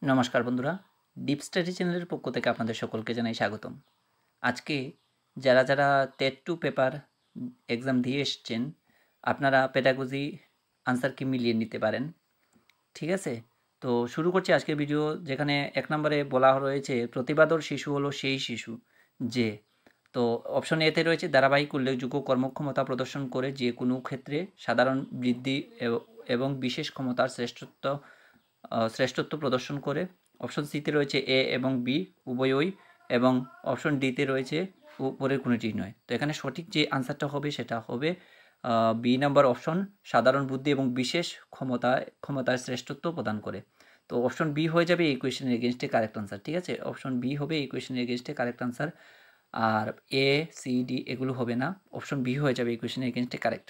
নমস্কার বন্ধুরা, deep study চ্যানেলের পক্ষ থেকে আপনাদের সকলকে জানাই স্বাগতম। আজকে যারা টেট 2 পেপার এক্সাম দিয়ে এসছেন, আপনারা পেডাগজি আনসার কি মিলিয়ে নিতে পারেন। ঠিক আছে, তো শুরু করছি আজকের ভিডিও, যেখানে 1 নম্বরে বলা রয়েছে প্রতিবাদর শিশু হলো সেই শিশু যে, তো অপশন এতে রয়েছে ধারাবাহিক উল্লেখযোগ্য কর্মক্ষমতা প্রদর্শন করে যে কোনো ক্ষেত্রে সাধারণ বৃদ্ধি এবং বিশেষ ক্ষমতার শ্রেষ্ঠত্ব প্রদর্শন করে। অপশন সিতে রয়েছে এ এবং বি উভয়ই, এবং অপশন ডিতে রয়েছে উপরের কোনোটি নয়। তো এখানে সঠিক যে আনসারটা হবে সেটা হবে বি নাম্বার অপশন, সাধারণ বুদ্ধি এবং বিশেষ ক্ষমতার শ্রেষ্ঠত্ব প্রদান করে। তো অপশন বি হয়ে যাবে এই কোয়েশ্চেনের এগেনস্টে কারেক্ট আনসার। ঠিক আছে, অপশন বি হবে এই কোয়েশ্চেনের এগেনস্টে কারেক্ট আনসার, আর এ সি ডি এগুলো হবে না, অপশন বি হয়ে যাবে এই কোয়েশ্চেনের এগেনস্টে কারেক্ট।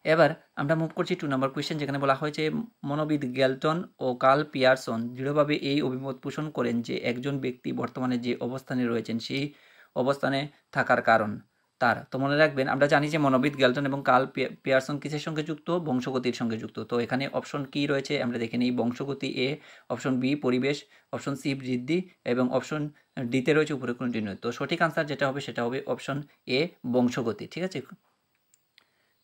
এবার আমরা মুভ করছি 2 নম্বর কোয়েশ্চেন, যেখানে বলা হয়েছে মনোবিদ গ্যালটন ও কার্ল পিয়ারসন দৃঢ়ভাবে এই অভিমত পোষণ করেন যে একজন ব্যক্তি বর্তমানে যে অবস্থানে রয়েছেন সেই অবস্থানে থাকার কারণ তার। তো মনে রাখবেন, আমরা জানি যে মনোবিদ গ্যালটন এবং কার্ল পিয়ারসন কিসের সঙ্গে যুক্ত? বংশগতির সঙ্গে যুক্ত। তো এখানে অপশন কি রয়েছে আমরা দেখে নিই। বংশগতি এ, অপশন বি পরিবেশ, অপশন সি বৃদ্ধি, এবং অপশন ডিতে রয়েছে উপরে কোনটি নয়। তো সঠিক আনসার যেটা হবে সেটা হবে অপশন এ বংশগতি। ঠিক আছে,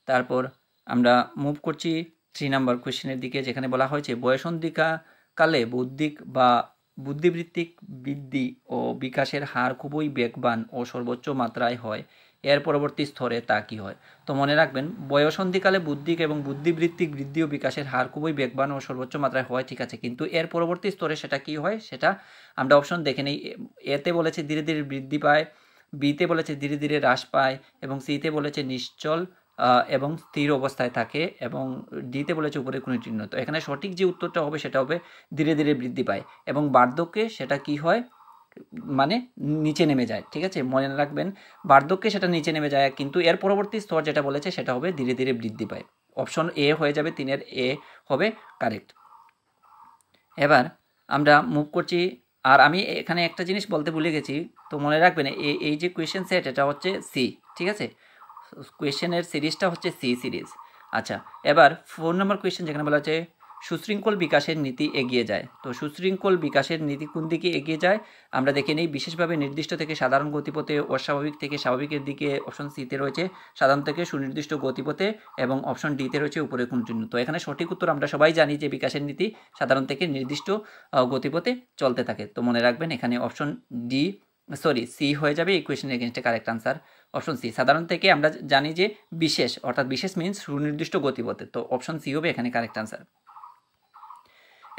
তারপর আমরা মুভ করছি 3 নাম্বার কোয়েশ্চেনের দিকে, যেখানে বলা হয়েছে বয়সন্ধিকালে বৌদ্ধিক বা বুদ্ধিবৃত্তিক বৃদ্ধি ও বিকাশের হার খুবই বেগবান ও সর্বোচ্চ মাত্রায় হয়, এর পরবর্তী স্তরে তা কী হয়? তো মনে রাখবেন, বয়সন্ধিকালে বুদ্ধিক এবং বুদ্ধিবৃত্তিক বৃদ্ধি ও বিকাশের হার খুবই বেগবান ও সর্বোচ্চ মাত্রায় হয়, ঠিক আছে, কিন্তু এর পরবর্তী স্তরে সেটা কী হয় সেটা আমরা অপশন দেখে নিই। এতে বলেছে ধীরে ধীরে বৃদ্ধি পায়, বিতে বলেছে ধীরে ধীরে হ্রাস পায়, এবং সিতে বলেছে নিশ্চল এবং স্থির অবস্থায় থাকে, এবং ডিতে বলেছে উপরে কোনো চিহ্ন। তো এখানে সঠিক যে উত্তরটা হবে সেটা হবে ধীরে ধীরে বৃদ্ধি পায়, এবং বার্ধক্যে সেটা কি হয়, মানে নিচে নেমে যায়। ঠিক আছে, মনে রাখবেন, বার্ধক্যে সেটা নিচে নেমে যায়, কিন্তু এর পরবর্তী স্তর যেটা বলেছে সেটা হবে ধীরে ধীরে বৃদ্ধি পায়। অপশন এ হয়ে যাবে, 3-এর এ হবে কারেক্ট। এবার আমরা মুভ করছি, আর আমি এখানে একটা জিনিস বলতে ভুলে গেছি, তো মনে রাখবেন এই যে কোয়েশ্চেন সেট এটা হচ্ছে সি। ঠিক আছে, কোয়েশ্চেনের সিরিজটা হচ্ছে সি সিরিজ। আচ্ছা, এবার 4 নম্বর কোয়েশ্চেন, যেখানে বলা হচ্ছে সুশৃঙ্খল বিকাশের নীতি এগিয়ে যায়। তো সুশৃঙ্খল বিকাশের নীতি কোন দিকে এগিয়ে যায় আমরা দেখে নিই। বিশেষভাবে নির্দিষ্ট থেকে সাধারণ গতিপথে, অস্বাভাবিক থেকে স্বাভাবিকের দিকে, অপশন সিতে রয়েছে সাধারণ থেকে সুনির্দিষ্ট গতিপথে, এবং অপশন ডিতে রয়েছে উপরে কোন চিহ্ন। তো এখানে সঠিক উত্তর আমরা সবাই জানি যে বিকাশের নীতি সাধারণ থেকে নির্দিষ্ট গতিপথে চলতে থাকে। তো মনে রাখবেন এখানে অপশন সি হয়ে যাবে এই কোয়েশ্চেনের এগেনস্টে কারেক্ট আনসার, অপশন সি। সাধারণ থেকে আমরা জানি যে বিশেষ, অর্থাৎ বিশেষ মিন্স সুনির্দিষ্ট গতিপথে, তো অপশন সি হবে এখানে কারেক্ট আনসার।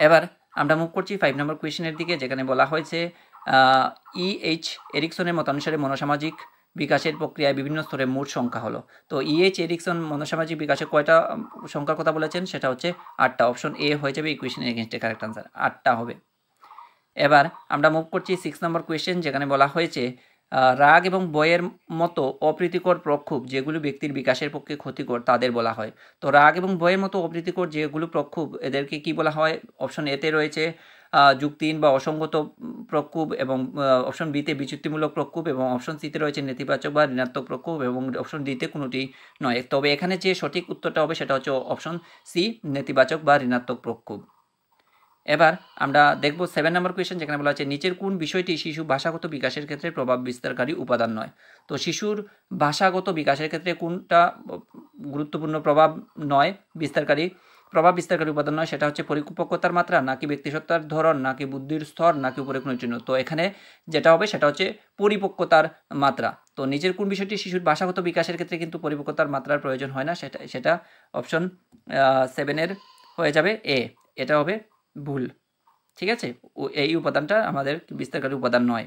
এবার আমরা মুভ করছি 5 নম্বর কোয়েশ্চেনের দিকে, যেখানে বলা হয়েছে এইচ এরিকসনের মতানুসারে মনোসামাজিক বিকাশের প্রক্রিয়ায় বিভিন্ন স্তরে মোট সংখ্যা হলো। তো এইচ এরিকসন মনোসামাজিক বিকাশে কয়টা সংখ্যার কথা বলেছেন সেটা হচ্ছে 8টা। অপশন এ হয়ে যাবে এই কোয়েশ্চেনের এগেনস্টে কারেক্ট আনসার, 8টা হবে। এবার আমরা মুভ করছি 6 নম্বর কোয়েশ্চেন, যেখানে বলা হয়েছে রাগ এবং ভয়ের মতো অপ্রীতিকর প্রক্ষোভ যেগুলো ব্যক্তির বিকাশের পক্ষে ক্ষতিকর তাদের বলা হয়। তো রাগ এবং ভয়ের মতো অপ্রীতিকর যেগুলো প্রক্ষোভ এদেরকে কি বলা হয়? অপশন এতে রয়েছে যুক্তিহীন বা অসঙ্গত প্রক্ষোভ, এবং অপশন বিতে বিচ্যুতিমূলক প্রক্ষোভ, এবং অপশন সিতে রয়েছে নেতিবাচক বা ঋণাত্মক প্রক্ষোভ, এবং অপশন ডিতে কোনোটি নয়। তবে এখানে যে সঠিক উত্তরটা হবে সেটা হচ্ছে অপশন সি, নেতিবাচক বা ঋণাত্মক প্রক্ষোভ। এবার আমরা দেখব 7 নম্বর কোয়েশ্চেন, যেখানে বলা আছে নিচের কোন বিষয়টি শিশু ভাষাগত বিকাশের ক্ষেত্রে প্রভাব বিস্তারকারী উপাদান নয়। তো শিশুর ভাষাগত বিকাশের ক্ষেত্রে কোনটা গুরুত্বপূর্ণ প্রভাব বিস্তারকারী উপাদান নয়, সেটা হচ্ছে পরিপক্কতার মাত্রা, নাকি ব্যক্তিসত্তার ধরন, নাকি বুদ্ধির স্তর, নাকি উপরে কোনো চিহ্ন। তো এখানে যেটা হবে সেটা হচ্ছে পরিপক্কতার মাত্রা। তো নিচের কোন বিষয়টি শিশুর ভাষাগত বিকাশের ক্ষেত্রে কিন্তু পরিপক্কতার মাত্রার প্রয়োজন হয় না, সেটা অপশন 7-এর হয়ে যাবে এ, এটা হবে ভুল। ঠিক আছে, এই উপাদানটা আমাদের বিস্তারকারী উপাদান নয়।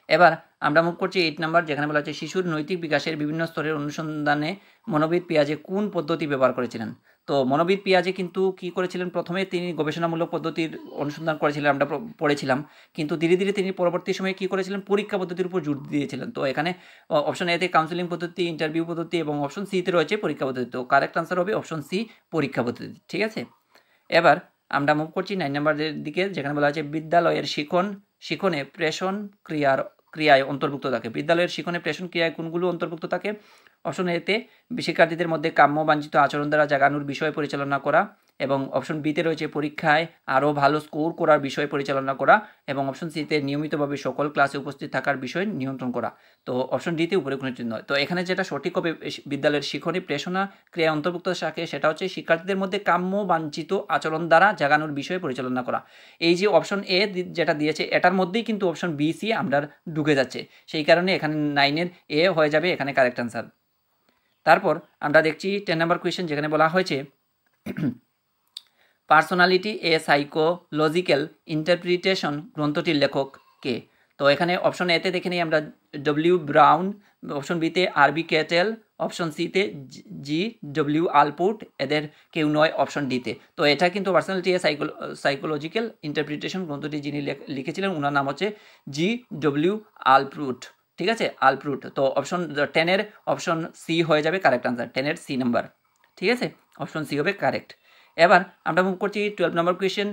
এবার আমরা মুভ করছি 8 নাম্বার, যেখানে বলা হচ্ছে শিশুর নৈতিক বিকাশের বিভিন্ন স্তরের অনুসন্ধানে মনোবিদ পিয়াজে কোন পদ্ধতি ব্যবহার করেছিলেন। তো মনোবিদ পিয়াজে কিন্তু কি করেছিলেন, প্রথমে তিনি গবেষণামূলক পদ্ধতির অনুসন্ধান করেছিলেন, আমরা পড়েছিলাম, কিন্তু ধীরে ধীরে তিনি পরবর্তী সময়ে কি করেছিলেন, পরীক্ষা পদ্ধতির উপর জোর দিয়েছিলেন। তো এখানে অপশন এতে কাউন্সিলিং পদ্ধতি, ইন্টারভিউ পদ্ধতি, এবং অপশন সিতে রয়েছে পরীক্ষা পদ্ধতি। তো কারেক্ট আনসার হবে অপশন সি, পরীক্ষা পদ্ধতি। ঠিক আছে, এবার আমরা মুভ করছি 9 নম্বরের দিকে, যেখানে বলা হয়েছে বিদ্যালয়ের শিক্ষণে প্রেষণ ক্রিয়ায় অন্তর্ভুক্ত থাকে। বিদ্যালয়ের শিক্ষণে প্রেষণ ক্রিয়ায় কোনগুলো অন্তর্ভুক্ত থাকে? অপশন এতে শিক্ষার্থীদের মধ্যে কাম্য বাঞ্ছিত আচরণ দ্বারা জাগানোর বিষয় পরিচালনা করা, এবং অপশন বিতে রয়েছে পরীক্ষায় আরও ভালো স্কোর করার বিষয় পরিচালনা করা, এবং অপশন সিতে নিয়মিতভাবে সকল ক্লাসে উপস্থিত থাকার বিষয় নিয়ন্ত্রণ করা। তো অপশন ডিতে উপরে কোনো চিহ্ন নয়। তো এখানে যেটা সঠিক হবে বিদ্যালয়ের শিক্ষণী প্রেষণা ক্রিয়া অন্তর্ভুক্ত থাকে, সেটা হচ্ছে শিক্ষার্থীদের মধ্যে কাম্য বাঞ্ছিত আচরণ দ্বারা জাগানোর বিষয় পরিচালনা করা। এই যে অপশন এ যেটা দিয়েছে এটার মধ্যেই কিন্তু অপশন বি সি আমরা ঢুকে যাচ্ছে, সেই কারণে এখানে 9-এর এ হয়ে যাবে এখানে কারেক্ট আনসার। তারপর আমরা দেখছি 10 নম্বর কোয়েশ্চেন, যেখানে বলা হয়েছে পার্সোনালিটি এ সাইকোলজিক্যাল ইন্টারপ্রিটেশন গ্রন্থটির লেখক কে? তো এখানে অপশন এতে দেখে নিই আমরা ডব্লিউ ব্রাউন, অপশন বিতে আরবি ক্যাটেল, অপশন সিতে জি ডব্লিউ আলপুট, এদের কেউ নয় অপশন ডিতে। তো এটা কিন্তু পার্সোনালিটি এ সাইকোলজিক্যাল ইন্টারপ্রিটেশন গ্রন্থটি যিনি লিখেছিলেন ওনার নাম হচ্ছে জি ডব্লিউ আলপুট, ঠিক আছে, আলপুট। তো অপশন 10-এর অপশন সি হয়ে যাবে কারেক্ট আনসার, 10-এর সি নাম্বার, ঠিক আছে, অপশন সি হবে কারেক্ট। এবার আমরা মুভ করছি 12 নম্বর কোয়েশ্চেন,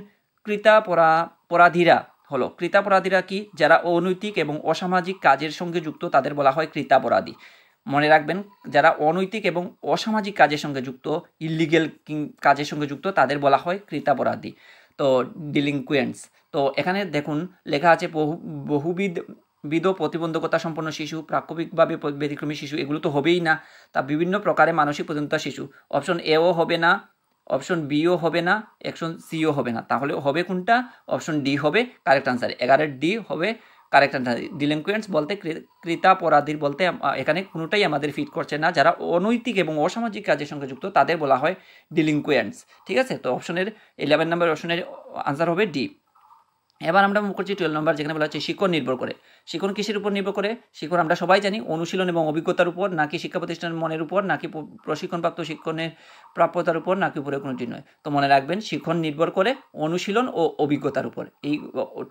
কৃতাপরাধীরা হলো, কৃতাপরাধীরা কি? যারা অনৈতিক এবং অসামাজিক কাজের সঙ্গে যুক্ত তাদের বলা হয় কৃতাপরাধী। মনে রাখবেন, যারা অনৈতিক এবং অসামাজিক কাজের সঙ্গে যুক্ত, ইলিগেল কাজের সঙ্গে যুক্ত তাদের বলা হয় কৃতাপরাধী, তো ডিলিংকুয়েন্টস। তো এখানে দেখুন লেখা আছে বহুবিধ প্রতিবন্ধকতা সম্পন্ন শিশু, প্রাকৃতিকভাবে ব্যতিক্রমী শিশু, এগুলো তো হবেই না, তা বিভিন্ন প্রকারে মানসিক প্রতিবন্ধকতা শিশু। অপশন এও হবে না, অপশন বিও হবে না, অপশন সিও হবে না, তাহলে হবে কোনটা? অপশন ডি হবে কারেক্ট আনসার, 11-এর ডি হবে কারেক্ট আনসার। ডিলিংকুয়েন্টস বলতে কৃতাপরাধীর বলতে এখানে কোনোটাই আমাদের ফিট করছে না, যারা অনৈতিক এবং অসামাজিক কাজের সঙ্গে যুক্ত তাদের বলা হয় ডিলিংকুয়েন্টস, ঠিক আছে। তো অপশনের 11 নম্বর অপশনের আনসার হবে ডি। এবার আমরা মুখ করছি 12 নম্বর, যেখানে বলা হচ্ছে শিক্ষণ নির্ভর করে। শিক্ষণ কিসের উপর নির্ভর করে? শিক্ষণ আমরা সবাই জানি অনুশীলন এবং অভিজ্ঞতার উপর, নাকি শিক্ষা প্রতিষ্ঠানের মনের উপর, নাকি প্রশিক্ষণপ্রাপ্ত শিক্ষণের প্রাপ্যতার উপর, নাকি উপরে কোনোটি নয়। তো মনে রাখবেন শিক্ষণ নির্ভর করে অনুশীলন ও অভিজ্ঞতার উপর, এই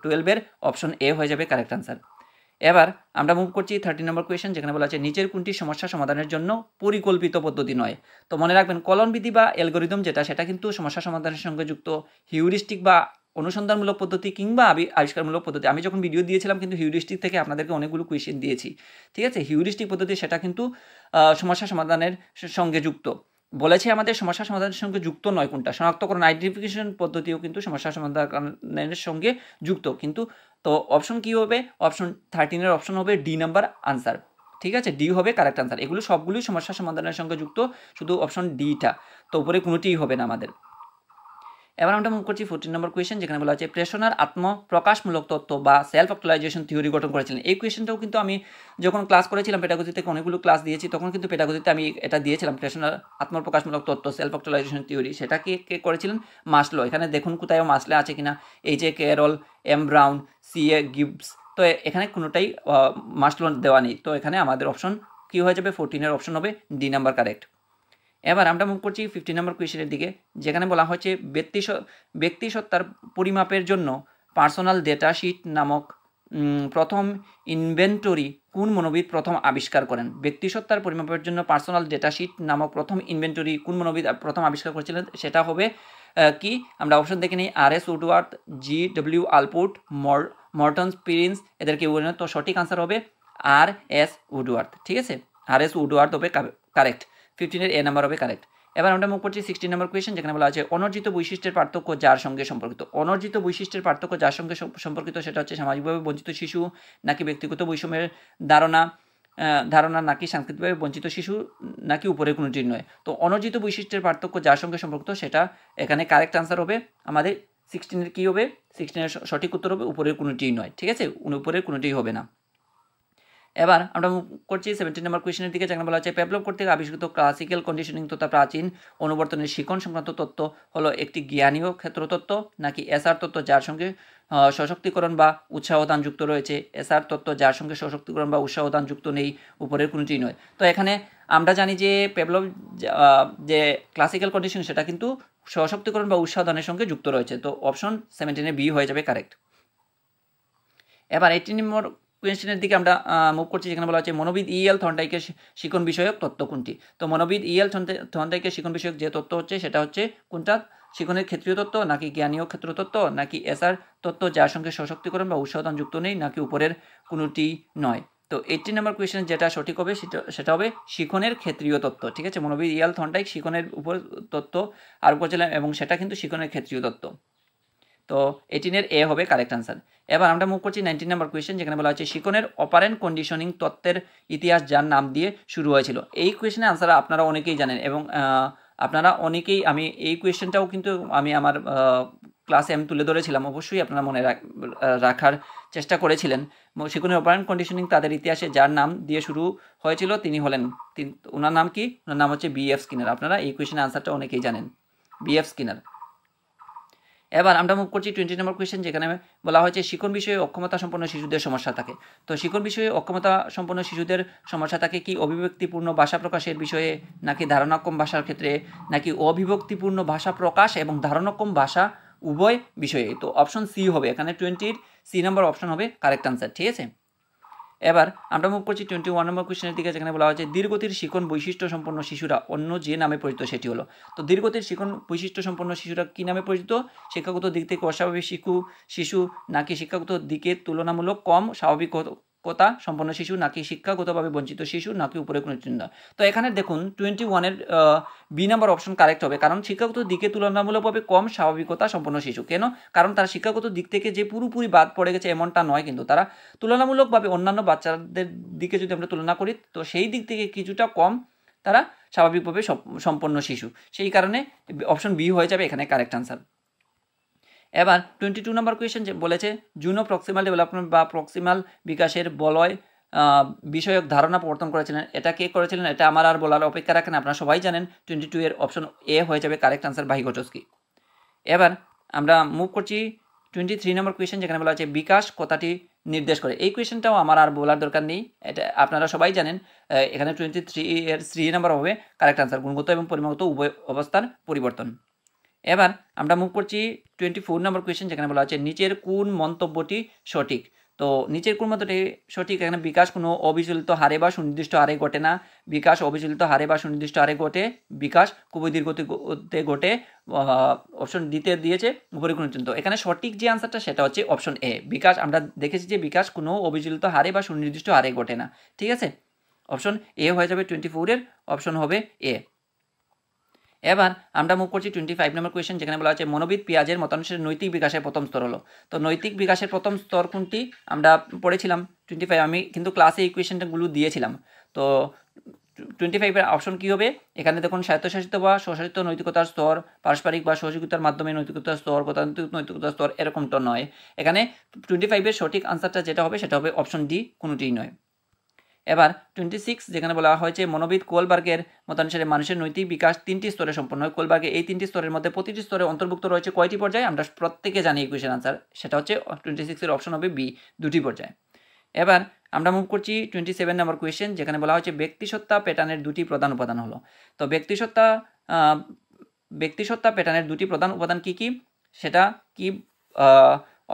12-এর অপশন এ হয়ে যাবে কারেক্ট আনসার। এবার আমরা মুভ করছি 13 নম্বর কোয়েশ্চেন, যেখানে বলা আছে নিচের কোনটি সমস্যা সমাধানের জন্য পরিকল্পিত পদ্ধতি নয়? তো মনে রাখবেন কলনবিধি বা অ্যালগরিদম যেটা, সেটা কিন্তু সমস্যা সমাধানের সঙ্গে যুক্ত। হিউরিস্টিক বা অনুসন্ধানমূলক পদ্ধতি কিংবা আবিষ্কারমূলক পদ্ধতি, আমি যখন ভিডিও দিয়েছিলাম কিন্তু হিউরিস্টিক থেকে আপনাদেরকে অনেকগুলো কোয়েশ্চেন দিয়েছি, ঠিক আছে। হিউরিস্টিক পদ্ধতি সেটা কিন্তু সমস্যা সমাধানের সঙ্গে যুক্ত। বলেছে আমাদের সমস্যা সমাধানের সঙ্গে যুক্ত নয় কোনটা, শনাক্তকরণ আইডেন্টিফিকেশন পদ্ধতিও কিন্তু সমস্যা সমাধানের সঙ্গে যুক্ত, কিন্তু তো অপশন কী হবে? অপশন 13-এর অপশন হবে ডি নাম্বার আনসার, ঠিক আছে, ডি হবে কারেক্ট আনসার। এগুলো সবগুলোই সমস্যা সমাধানের সঙ্গে যুক্ত, শুধু অপশন ডিটা, তো উপরে কোনোটিই হবে না আমাদের। এবার আমরা মুখ করছি 14 নম্বর কোয়েশ্চেন, যেখানে বলা হচ্ছে প্রেষণার আত্মপ্রকাশমূলক তত্ত্ব বা সেলফ অ্যাকচুয়ালাইজেশন থিওরি গঠন করেছিলেন। এই কোয়েশ্চেনটাও কিন্তু আমি যখন ক্লাস করেছিলাম পেডাগজি থেকে, অনেকগুলো ক্লাস দিয়েছি, তখন কিন্তু পেডাগজিতে আমি এটা দিয়েছিলাম, প্রেষণার আত্মপ্রকাশমূলক তত্ত্ব সেলফ অ্যাকচুয়ালাইজেশন থিওরি। সেটা কে করেছিলেন? মাসলো। এখানে দেখুন কোথাও মাসলে আছে কিনা, এই যে ক্যারল, এম ব্রাউন, সি এ গিবস, তো এখানে কোনোটাই মাসলো দেওয়া নেই, তো এখানে আমাদের অপশন কী হয়ে যাবে? 14-এর অপশন হবে ডি নাম্বার কারেক্ট। এবার আমরা মুভ করছি 15 নম্বর কোয়েশ্চেনের দিকে, যেখানে বলা হয়েছে ব্যক্তিসত্তার পরিমাপের জন্য পার্সোনাল ডেটা শিট নামক প্রথম ইনভেন্টরি কোন মনোবিদ প্রথম আবিষ্কার করেন? ব্যক্তিসত্তার পরিমাপের জন্য পার্সোনাল ডেটা শিট নামক প্রথম ইনভেন্টরি কোন মনোবিদ প্রথম আবিষ্কার করেছিলেন? সেটা হবে কি? আমরা অপশন দেখে নিই, আর.এস. উডওয়ার্থ, জি ডব্লিউ আলপুট, মর্টন স্পিরিন্স, এদের কেউ না। তো সঠিক আনসার হবে আর.এস. উডওয়ার্থ, ঠিক আছে, আর.এস. উডওয়ার্থ হবে কারেক্ট, 15-এর এ নাম্বার হবে কারেক্ট। এবার আমরা মুখ করছি 16 নম্বর কোয়েশ্চেন, যেখানে বলা আছে অনর্জিত বৈশিষ্ট্যের পার্থক্য যার সঙ্গে সম্পর্কিত। অনর্জিত বৈশিষ্ট্যের পার্থক্য যার সঙ্গে সম্পর্কিত সেটা হচ্ছে সামাজিকভাবে বঞ্চিত শিশু, নাকি ব্যক্তিগত বৈষম্যের ধারণা, নাকি সাংস্কৃতিকভাবে বঞ্চিত শিশু, নাকি উপরের কোনোটি নয়। তো অনর্জিত বৈশিষ্ট্যের পার্থক্য যার সঙ্গে সম্পর্কিত সেটা এখানে কারেক্ট আনসার হবে আমাদের 16-এর কী হবে? 16-এর সঠিক উত্তর হবে উপরের কোনোটি নয়, ঠিক আছে, উপরের কোনোটি হবে না। এবার আমরা করছি 17 নম্বর কোয়েশ্চেনের দিকে, যেখানে বলা হচ্ছে পেভলভ কর্তৃক আবিষ্কৃত ক্লাসিক্যাল কন্ডিশনিং তথা প্রাচীন অনুবর্তনের শিখন সংক্রান্ত তত্ত্ব হলো একটি জ্ঞানীয় ক্ষেত্রতত্ত্ব, নাকি এসআর তত্ত্ব যার সঙ্গে সশক্তিকরণ বা উৎসাহদান যুক্ত রয়েছে? এসআর তত্ত্ব যার সঙ্গে সশক্তিকরণ বা উৎসাহদান যুক্ত নেই, উপরের কোনোটি নয়। তো এখানে আমরা জানি যে পেভলভ যে ক্লাসিক্যাল কন্ডিশনিং সেটা কিন্তু সশক্তিকরণ বা উৎসাহদানের সঙ্গে যুক্ত রয়েছে, তো অপশন 17-এ বি হয়ে যাবে কারেক্ট। এবার 18 নম্বর কোয়েশ্চেনের দিকে আমরা মুভ করছি, যেখানে বলা হচ্ছে মনোবিদ ইএল থর্নডাইকের শিখন বিষয়ক তত্ত্ব কোনটি? তো মনোবিদ ইএল থর্নডাইকের শিখন বিষয়ক যে তত্ত্ব হচ্ছে সেটা হচ্ছে কোনটা? শিখনের ক্ষেত্রীয় তত্ত্ব, নাকি জ্ঞানীয় ক্ষেত্র তত্ত্ব, নাকি এসআর তত্ত্ব যার সঙ্গে সশক্তিকরণ বা উৎসাহদান যুক্ত নেই, নাকি উপরের কোনোটি নয়। তো 18 নম্বর কোয়েশ্চেন যেটা সঠিক হবে সেটা হবে শিখনের ক্ষেত্রীয় তত্ত্ব, ঠিক আছে। মনোবিদ ইয়াল থর্নডাইক শিখনের উপর তত্ত্ব আরোপ করেছিলেন এবং সেটা কিন্তু শিখনের ক্ষেত্রীয় তত্ত্ব। তো 18 এ হবে কারেক্ট আনসার। এবার আমরা মুভ করছি 19 নম্বর কোয়েশ্চেন, যেখানে বলা হচ্ছে শিখনের অপারেন্ট কন্ডিশনিং তত্ত্বের ইতিহাস যার নাম দিয়ে শুরু হয়েছিল। এই কোয়েশ্চেনের আনসার আপনারা অনেকেই জানেন এবং আপনারা অনেকেই, আমি এই কোয়েশ্চেনটাও কিন্তু আমি আমার ক্লাসে আমি তুলে ধরেছিলাম, অবশ্যই আপনারা মনে রাখার চেষ্টা করেছিলেন। শিখনের অপারেন্ট কন্ডিশনিং তাদের ইতিহাসে যার নাম দিয়ে শুরু হয়েছিল তিনি হলেন, ওনার নাম কি? ওনার নাম হচ্ছে বি.এফ. স্কিনার। আপনারা এই কোয়েশ্চেনের আনসারটা অনেকেই জানেন, বি.এফ. স্কিনার। এবার আমরা মুভ করছি 20 নম্বর কোয়েশ্চেন, যেখানে বলা হয়েছে শিখন বিষয়ে অক্ষমতা সম্পন্ন শিশুদের সমস্যা থাকে। তো শিখন বিষয়ে অক্ষমতা সম্পন্ন শিশুদের সমস্যা থাকে কি অভিব্যক্তিপূর্ণ ভাষা প্রকাশের বিষয়ে, নাকি ধারণাক্ষম ভাষার ক্ষেত্রে, নাকি অভিব্যক্তিপূর্ণ ভাষা প্রকাশ এবং ধারণাক্ষম ভাষা উভয় বিষয়ে? তো অপশন সি হবে এখানে, 20 সি নম্বর অপশন হবে কারেক্ট আনসার, ঠিক আছে। এবার আমরা মুভ করছি 21 নম্বর কোয়েশ্চেনের দিকে, যেখানে বলা হয়েছে দীর্ঘতির শিখন বৈশিষ্ট্য সম্পন্ন শিশুরা অন্য যে নামে পরিচিত সেটি হলো। তো দীর্ঘতির শিখন বৈশিষ্ট্য সম্পন্ন শিশুরা কি নামে পরিচিত? শিক্ষাগত দিক থেকে অস্বাভাবিক শিশু, নাকি শিক্ষাগত দিকে তুলনামূলক কম স্বাভাবিকতা সম্পন্ন শিশু, নাকি শিক্ষাগতভাবে বঞ্চিত শিশু, নাকি উপরে কোনো চিহ্ন। তো এখানে দেখুন 21-এর বি নাম্বার অপশন কারেক্ট হবে, কারণ শিক্ষাগত দিকে তুলনামূলকভাবে কম স্বাভাবিকতা সম্পন্ন শিশু। কেন? কারণ তারা শিক্ষাগত দিক থেকে যে পুরোপুরি বাদ পড়ে গেছে এমনটা নয়, কিন্তু তারা তুলনামূলকভাবে অন্যান্য বাচ্চাদের দিকে যদি আমরা তুলনা করি তো সেই দিক থেকে কিছুটা কম তারা স্বাভাবিকভাবে সম্পন্ন শিশু, সেই কারণে অপশন বি হয়ে যাবে এখানে কারেক্ট আনসার। এবার 22 নম্বর কোয়েশ্চেন বলেছে জুনো প্রক্সিমাল ডেভেলপমেন্ট বা প্রক্সিমাল বিকাশের বলয় বিষয়ক ধারণা প্রবর্তন করেছিলেন। এটা কে করেছিলেন? এটা আমার আর বলার অপেক্ষা রাখেন, আপনারা সবাই জানেন। 22 এর অপশন এ হয়ে যাবে কারেক্ট আনসার, ভাইগোটস্কি। এবার আমরা মুভ করছি 23 নম্বর কোয়েশ্চেন, যেখানে বলা হচ্ছে বিকাশ কথাটি নির্দেশ করে। এই কোয়েশ্চেনটাও আমার আর বলার দরকার নেই, এটা আপনারা সবাই জানেন। এখানে 23 এর 3 নম্বর হবে কারেক্ট আনসার, গুণগত এবং পরিমাণগত উভয় অবস্থার পরিবর্তন। এবার আমরা মুভ করছি 24 নম্বর কোয়েশ্চেন, যেখানে বলা হচ্ছে নিচের কোন মন্তব্যটি সঠিক? তো নিচের কোন মন্তব্যটি সঠিক? এখানে বিকাশ কোনো অবিচলিত হারে বা সুনির্দিষ্ট হারে ঘটে না, বিকাশ অবিচলিত হারে বা সুনির্দিষ্ট হারে ঘটে, বিকাশ খুবই ধীর গতিতে ঘটে। অপশন ডিতে দিয়েছে উপরে কোনো চিহ্ন। এখানে সঠিক যে আনসারটা সেটা হচ্ছে অপশন এ, বিকাশ। আমরা দেখেছি যে বিকাশ কোনো অবিচলিত হারে বা সুনির্দিষ্ট হারে ঘটে না, ঠিক আছে। অপশন এ হয়ে যাবে 24-এর অপশন হবে এ। এবার আমরা মুভ করছি 25 নম্বর কোয়েশ্চেন, যেখানে বলা হচ্ছে মনোবিদ পেঁয়াজের মতানুসারে নৈতিক বিকাশের প্রথম স্তর হলো। তো নৈতিক বিকাশের প্রথম স্তর কোনটি আমরা পড়েছিলাম 25, আমি কিন্তু ক্লাসে এই কোয়েশ্চেনটাগুলো দিয়েছিলাম। তো 25-এর অপশন কী হবে? এখানে দেখুন স্বায়ত্তশাসিত বা স্বশাসিত নৈতিকতার স্তর, পারস্পরিক বা সহযোগিতার মাধ্যমে নৈতিকতার স্তর, গতানুগতিক নৈতিকতার স্তর, এরকমটা নয়। এখানে 25-এর সঠিক আনসারটা যেটা হবে সেটা হবে অপশন ডি, কোনোটিই নয়। এবার 26, যেখানে বলা হয়েছে মনোবিদ কোলবার্গের মতানুসারে মানুষের নৈতিক বিকাশ 3টি স্তরে সম্পন্ন হয়। কোলবার্গের এই 3টি স্তরের মধ্যে প্রতিটি স্তরে অন্তর্ভুক্ত রয়েছে কয়টি পর্যায়ে? আমরা প্রত্যেকে জানি এই কোয়েশ্চেন আনসার, সেটা হচ্ছে 26-এর অপশন হবে বি, 2টি পর্যায়ে। এবার আমরা মুভ করছি 27 নম্বর কোয়েশ্চেন, যেখানে বলা হয়েছে ব্যক্তিসত্তা প্যাটার্নের 2টি প্রধান উপাদান হলো। তো ব্যক্তিসত্তা প্যাটার্নের 2টি প্রধান উপাদান কি কি? সেটা কি?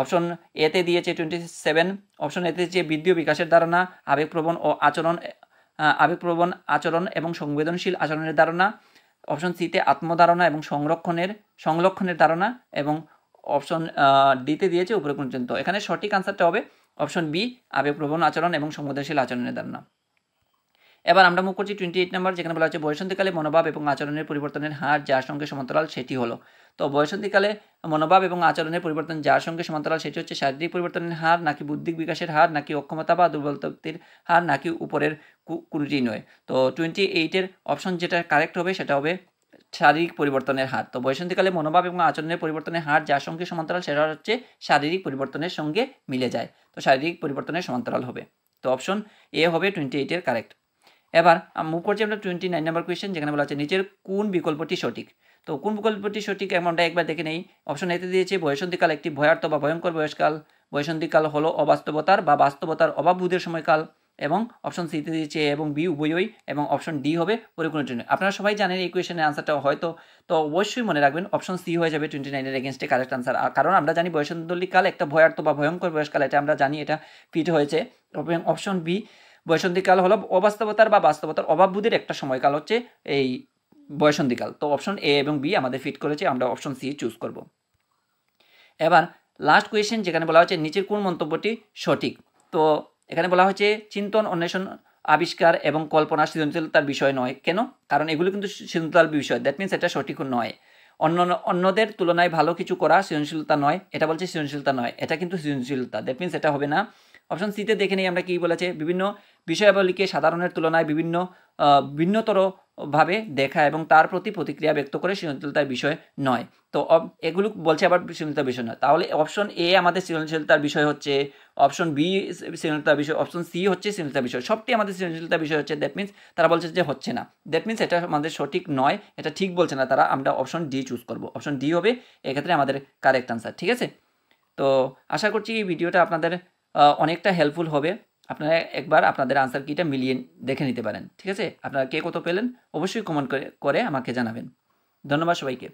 অপশন এতে দিয়েছে 27, অপশন এতে দিয়েছে বৃদ্ধি ও বিকাশের ধারণা, আবেগপ্রবণ আচরণ এবং সংবেদনশীল আচরণের ধারণা, অপশন সিতে আত্মধারণা এবং সংরক্ষণের ধারণা, এবং অপশন ডিতে দিয়েছে উপরে কোন চিহ্ন। এখানে সঠিক আনসারটা হবে অপশন বি, আবেগপ্রবণ আচরণ এবং সংবেদনশীল আচরণের ধারণা। এবার আমরা মুভ করছি 28 নম্বর, যেখানে বলা হচ্ছে বয়সন্ধিকালে মনোভাব এবং আচরণের পরিবর্তনের হার যার সঙ্গে সমান্তরাল সেটি হলো। তো বয়সন্ধিকালে মনোভাব এবং আচরণের পরিবর্তন যার সঙ্গে সমান্তরাল সেটি হচ্ছে শারীরিক পরিবর্তনের হার, নাকি বৌদ্ধিক বিকাশের হার, নাকি অক্ষমতা বা দুর্বলতার হার, নাকি উপরের কোনোটি নয়। তো 28-এর অপশন যেটা কারেক্ট হবে সেটা হবে শারীরিক পরিবর্তনের হার। তো বয়সন্ধিকালে মনোভাব এবং আচরণের পরিবর্তনের হার যার সঙ্গে সমান্তরাল সেটা হচ্ছে শারীরিক পরিবর্তনের সঙ্গে মিলে যায়, তো শারীরিক পরিবর্তনের সমান্তরাল হবে। তো অপশন এ হবে 28-এর কারেক্ট। এবার মুভ করছি আমরা 29 নম্বর কোয়েশ্চেন, যেখানে বলা হচ্ছে নিচের কোন বিকল্পটি সঠিক? তো কোন বিকল্পটি সঠিক এমনটা একবার দেখে নেই। অপশন এতে দিয়েছে বয়সন্ধিকাল একটি ভয়ার্থ বা ভয়ঙ্কর বয়সকাল, বয়সন্ধিকাল হলো অবাস্তবতার বা বাস্তবতার অভাববোধের সময়কাল, এবং অপশন সিতে দিয়েছে এবং বি উভয়ই, এবং অপশন ডি হবে পরিপূর্ণ। আপনারা সবাই জানেন এই কোয়েশ্চেনের আনসারটা হয়তো, তো অবশ্যই মনে রাখবেন অপশন সি হয়ে যাবে 29-এর এগেনস্টে কারেক্ট আনসার। কারণ আমরা জানি বয়সন্ধিকাল একটা ভয়ার্থ বা ভয়ঙ্কর বয়সকাল, এটা আমরা জানি, এটা ফিট হয়েছে। এবং অপশন বি বয়সন্ধিকাল হলো অবাস্তবতার বা বাস্তবতার অভাববোধের একটা সময়কাল হচ্ছে এই বয়সন্ধিকাল। তো অপশন এ এবং বি আমাদের ফিট করেছে, আমরা অপশন সি চুজ করব। এবার লাস্ট কোয়েশ্চেন, যেখানে বলা হচ্ছে নিচের কোন মন্তব্যটি সঠিক? তো এখানে বলা হয়েছে চিন্তন, অন্বেষণ, আবিষ্কার এবং কল্পনা সৃজনশীলতার বিষয় নয়। কেন? কারণ এগুলো কিন্তু সৃজনশীলতার বিষয়, দ্যাট মিনস এটা সঠিক নয়। অন্যদের তুলনায় ভালো কিছু করা সৃজনশীলতা নয়, এটা বলছে সৃজনশীলতা নয়, এটা কিন্তু সৃজনশীলতা, দ্যাট মিনস এটা হবে না। অপশন সিতে দেখে নিই আমরা কি বলেছে, বিভিন্ন বিষয়াবলীকে সাধারণের তুলনায় ভিন্নতরভাবে দেখা এবং তার প্রতি প্রতিক্রিয়া ব্যক্ত করে সৃজনশীলতার বিষয় নয়। তো এগুলো বলছে আবার সৃজনশীলতার বিষয় নয়। তাহলে অপশন এ আমাদের সৃজনশীলতার বিষয় হচ্ছে, অপশন বি সৃজনশীলতার বিষয়, অপশন সি হচ্ছে সৃজনশীলতার বিষয়, সবটি আমাদের সৃজনশীলতার বিষয় হচ্ছে। দ্যাট মিনস তারা বলছে যে হচ্ছে না, দ্যাট মিনস এটা আমাদের সঠিক নয়, এটা ঠিক বলছে না তারা। আমরা অপশন ডি চুজ করব, অপশন ডি হবে এক্ষেত্রে আমাদের কারেক্ট আনসার। ঠিক আছে, তো আশা করছি এই ভিডিওটা আপনাদের অনেকটা হেল্পফুল হবে। আপনারা একবার আপনাদের আনসার কিটা মিলিয়ে দেখে নিতে পারেন। ঠিক আছে, আপনারা কে কত পেলেন অবশ্যই কমেন্ট করে আমাকে জানাবেন। ধন্যবাদ সবাইকে।